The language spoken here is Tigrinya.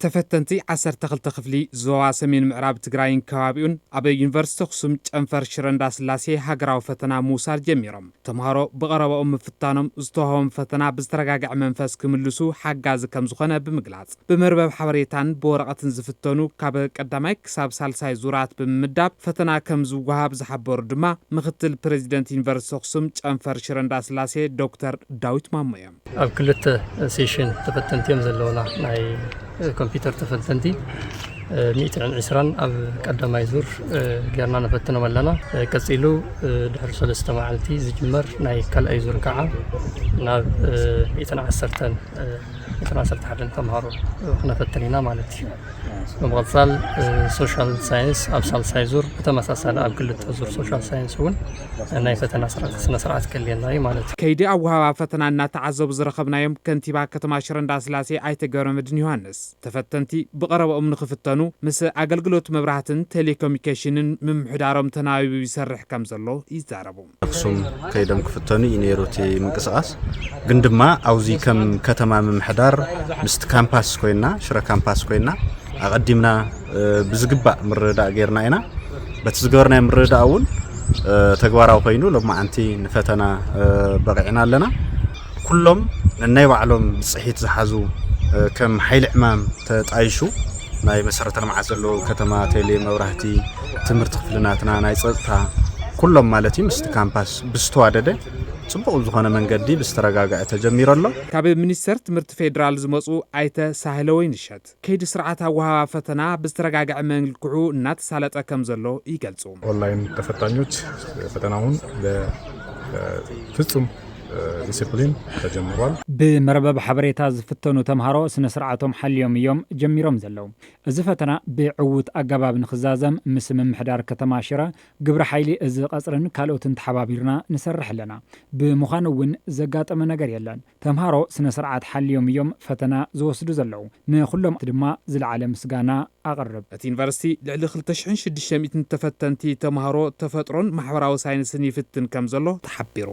تفتنتي 12 خفلي زوا سمين معراب تግራይን ከባቢኡን ኣብ ዩኒቨርሲቲ ኣክሱም ጨንፈር ሽረንዳ ስላሴ ሃገራዊ ፈተና ሙሳር ጀሚሮም ተማሃሮ ብቀረበኦም ምፍታኖም ዝተወሃቦም ፈተና ብዝተረጋግዐ መንፈስ ክምልሱ ሓጋዝ ከም ዝኾነ ብምግላጽ ብመርበብ ሓበሬታን በወረቐትን ዝፍተኑ ካብ ቀዳማይ ክሳብ ሳልሳይ ዙራት ብምምዳብ ፈተና ከም ዝወሃብ ዝሓበሩ ድማ ምክትል ፕሬዚደንት ዩኒቨርሲቲ ኣክሱም ጨንፈር ሽረንዳ ስላሴ ዶክተር ዳዊት ማሞ እዮም ኣብ ክልተ ሴሽን ተፈተንቲዮም ዘለውና ናይ كمبيوتر تفتنتي 120 ኣብ ቀዳማይ ዙር ጌርና ነፈትኖ መለና ቀጽሉ ድሕሪ 3 መዓልቲ ዝጅመር ናይ ካልኣይ ዙር ከዓ ናብ 110 ተማሃሮ ነፈትኒና ማለት እዩ በመቀጠል ሶሻል ሳይንስ ኣብ ሳልሳይ ዙር ተመሳሳለ ኣብ ክልተ ዙር ሶሻል ሳይንስ ውን ናይ ፈተና ስነ ስርዓት ከልየና ማለት እዩ ከይዲ ኣወሃባ ፈተና እናተዓዘቡ ዝረኸብናዮም ከንቲባ ከተማ ሽረንዳ ስላሴ ኣይተ ገብረመድህን ዮሃንስ ተፈተንቲ ብቀረበኦም ንኽፍተኑ ምስ ኣገልግሎት መብራህትን ቴሌኮሙኒኬሽንን ምምሕዳሮም ተናቢቡ ይሰርሕ ከም ዘሎ ይዛረቡ ኣክሱም ከይዶም ክፍተኑ ይነሩቲ ምንቅስቃስ ግን ድማ ኣውዚ ከም ከተማ ምምሕዳር ምስቲ ካምፓስ ኮይና ሽረ ካምፓስ ኮይና أقدمنا بزقبة مردا غيرنا هنا بتزغرنا مردا أول تجوارا وخينو لما أنتي نفتنا بقينا لنا كلهم نناي وعلم صحيت زحزو كم حيل إمام تعيشوا ناي مسارتنا مع زلو كتما تيلي مورهتي تمر تخفلناتنا ناي صدتها كلهم مالتي مست كامباس بستوادده صبغ زخانه منقدي بسترغاغا تجمير الله كاب منستر تمرت فيدرال زمصو ايته ساهلوين شت كيد سرعه وها فتنا بسترغاغا منلكعو نات سالطه كم زلو يገልጹ ኦንላይን ተፈታኞች ፈተናውን ለፍጹም ዲሲፕሊን ተጀምሯል بمربب حبريታ ዝፍተኑ ተምሃሮ ስነ ስርዓቶም ሓልዮም እዮም ጀሚሮም ዘለው እዚ ፈተና ብዕውት ኣገባብ ንኽዛዘም ምስ ምምሕዳር ከተማ ሽረ ግብረ ሓይሊ እዚ ቀጽርን ካልኦትን ተሓባቢርና ንሰርሕ ኣለና ብምዃኑ ውን ዘጋጠመ ነገር የለን ተምሃሮ ስነ ስርዓት ሓልዮም እዮም ፈተና ዝወስዱ ዘለው ንኹሎም ድማ ዝለዓለ ምስጋና ኣቀርብ እቲ ዩኒቨርሲቲ ልዕሊ 2600 ተፈተንቲ ተምሃሮ ተፈጥሮን ማሕበራዊ ሳይንስን ይፍትን ከም ዘሎ ተሓቢሩ